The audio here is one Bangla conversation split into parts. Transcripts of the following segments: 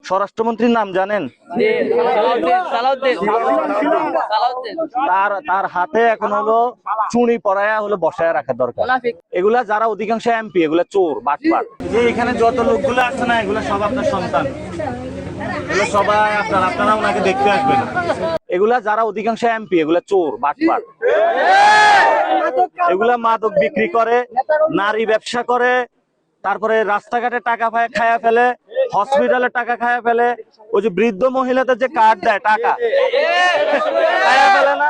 স্বরাষ্ট্রমন্ত্রীর নাম জানেন? তার হাতে এখন হলো চুনি পরায়া হলো বসায় রাখা দরকার। এগুলা যারা অধিকাংশ এমপি এগুলা চোর বাটপার। যে এখানে যত লোকগুলো আছে না এগুলা সব আপনার সন্তান, এগুলো সবাই আপনারা ওনাকে দেখতে আসবেন। এগুলা যারা অধিকাংশ এমপি এগুলা চোর বাটপার। এগুলা মাদক বিক্রি করে, নারী ব্যবসা করে, তারপরে রাস্তাঘাটে টাকা খায়া ফেলে, হসপিটালে টাকা খায়া ফেলে, ওই যে বৃদ্ধ মহিলাদের যে কার্ড দেয় টাকা খায়া ফেলে না,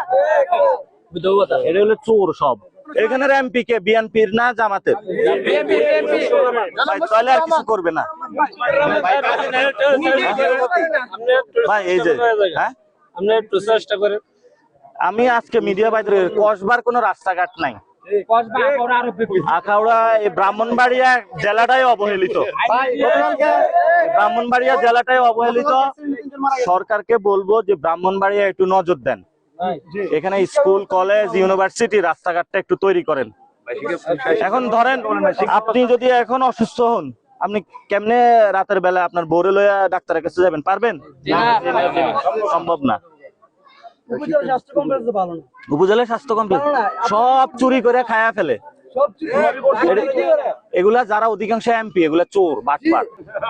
এটা হলো চোর সব। এখানের এমপি কে বিএনপির না জামাতের? তাহলে আর কিছু করবে না ভাই। এই যে হ্যাঁ, আমি আজকে মিডিয়া বাইরে কসবার কোনো রাস্তাঘাট নাই। আখাউড়া এই ব্রাহ্মণবাড়িয়া জেলাটাই অবহেলিত, ব্রাহ্মণবাড়িয়া জেলাটাই অবহেলিত। সরকারকে বলবো যে ব্রাহ্মণবাড়িয়া একটু নজর দেন, এখানে স্কুল কলেজ ইউনিভার্সিটি রাস্তাঘাটটা একটু তৈরি করেন। এখন ধরেন আপনি যদি এখন অসুস্থ হন, আপনি কেমনে রাতের বেলা আপনার বউরে লইয়া ডাক্তারের কাছে যাবেন? পারবেন? সম্ভব না। উপজেলা স্বাস্থ্য কমপ্লেক্স সব চুরি করে খায়া ফেলে। এগুলা যারা অধিকাংশ এমপি এগুলা চোর বাটপার।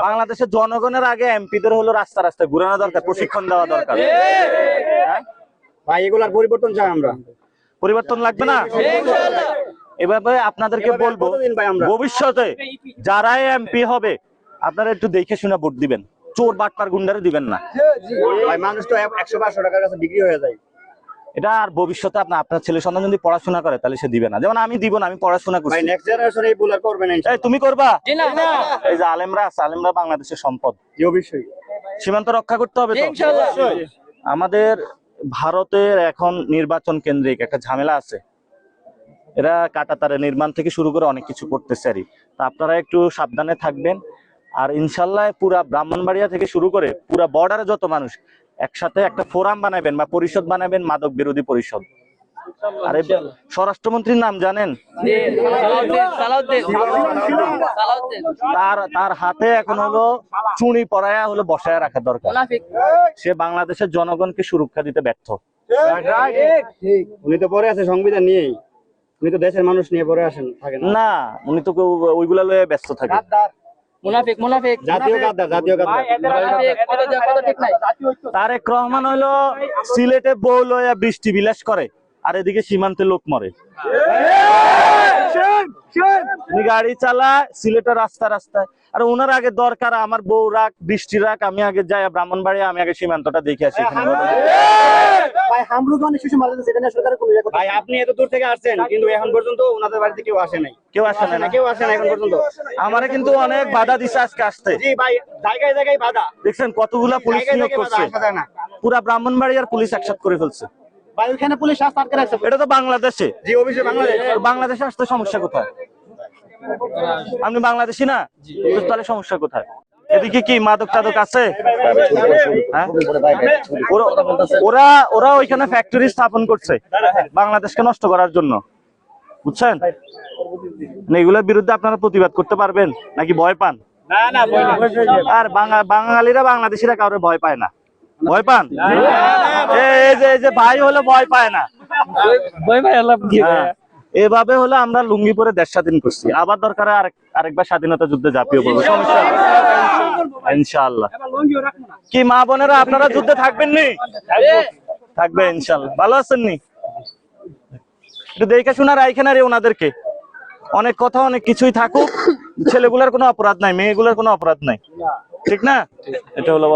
বাংলাদেশের জনগণের আগে এমপিদের হলো রাস্তা রাস্তায় ঘুরানো দরকার, প্রশিক্ষণ দেওয়া দরকার। ভাই এগুলার পরিবর্তন চাই আমরা। পরিবর্তন লাগবে না? এভাবে আপনাদেরকে বলবো ভবিষ্যতে যারাই এমপি হবে আপনারা একটু দেখে শুনে ভোট দিবেন, চোর বাটপার গুন্ডারে দিবেন না। ভাই মানুষ তো 100-500 টাকার কাছে বিক্রি হয়ে যায়। এটা আর ভবিষ্যতে আপনার ছেলে সন্তান যদি পড়াশোনা করে তাহলে সে দিবে না। যেমন আমি দিব না, আমি পড়াশোনা করছি। ভাই নেক্সট জেনারেশন এই ভুল আর করবে না। এই তুমি করবা? এই যে আলেমরা আছে, আলেমরা বাংলাদেশের সম্পদ। জি অবশ্যই। সীমান্ত রক্ষা করতে হবে তো। আমাদের ভারতের এখন নির্বাচন কেন্দ্রিক একটা ঝামেলা আছে। এরা কাঁটাতারে নির্মাণ থেকে শুরু করে অনেক কিছু করতেছে আর তা আপনারা একটু সাবধানে থাকবেন। আর ইনশাল্লাহ পুরা ব্রাহ্মণবাড়িয়া থেকে শুরু করে পুরা বর্ডারে যত মানুষ একসাথে একটা ফোরাম বানাবেন বা পরিষদ বানাবেন, মাদক বিরোধী পরিষদ। আরে স্বরাষ্ট্রমন্ত্রীর নাম জানেন? তার হাতে এখন হলো চুনি পরায়া হলো বসায় রাখা দরকার। সে বাংলাদেশের জনগণকে সুরক্ষা দিতে ব্যর্থ। উনি তো পরে আছে সংবিধান নিয়েই, উনি তো দেশের মানুষ নিয়ে পরে আসেন থাকেন না, উনি তো ওইগুলা লয়ে ব্যস্ত থাকে। তারেক রহমান হলো সিলেটে বউ লইয়া বৃষ্টি বিলাস করে, আর এদিকে সীমান্তে লোক মরে। গাড়ি চালায় সিলেটের রাস্তায়, আর ওনার আগে দরকার আমার বউ রাখ, বৃষ্টি রাখ, আমি আগে যাই ব্রাহ্মণবাড়িয়া, আমি আগে সীমান্তটা দেখে আসি। ভাই আপনি এত দূর থেকে আসছেন কিন্তু এখন পর্যন্ত ওনাদের বাড়িতে কেউ আসে নাই। কেউ আসে না এখন পর্যন্ত। আমারে কিন্তু অনেক বাধা দিচ্ছে আজকে আসতে। জি ভাই, জায়গায় জায়গায় বাধা। দেখছেন কতগুলা পুলিশ নিয়োগ করছে, পুরা ব্রাহ্মণবাড়িয়ার পুলিশ একসাথে করে ফেলছে। ভাই ওখানে পুলিশ আসতে আটকে রাখছে। এটা তো বাংলাদেশে। জি অবশ্যই বাংলাদেশ। বাংলাদেশে আসতে সমস্যা কোথায়? আপনি বাংলাদেশি না, তাহলে সমস্যা কোথায়? এদিকে কি মাদক টাদক আছে? ওরা ওইখানে ফ্যাক্টরি স্থাপন করছে বাংলাদেশকে নষ্ট করার জন্য, বুঝছেন? এগুলোর বিরুদ্ধে আপনারা প্রতিবাদ করতে পারবেন নাকি ভয় পান? আর বাঙালিরা বাংলাদেশিরা কাউরে ভয় পায় না। ভয় পান? এই যে ভাই হলো ভয় পায় না। এভাবে হলে আমরা লুঙ্গি পরে দেশ স্বাধীন করছি, আবার দরকার আরেকবার স্বাধীনতা যুদ্ধে ঝাঁপিয়ে পড়বো, সমস্যা ইনশাআল্লাহ। কি মা বোনেরা আপনারা যুদ্ধে থাকবেন নি? থাকবে ইনশাআল্লাহ। ভালো আছেন নি? একটু দেখে শোনা রাইখেন আর ওনাদেরকে। অনেক কথা অনেক কিছুই থাকুক, ছেলেগুলার কোনো অপরাধ নাই, মেয়েগুলার কোনো অপরাধ নাই, ঠিক না? এটা হলো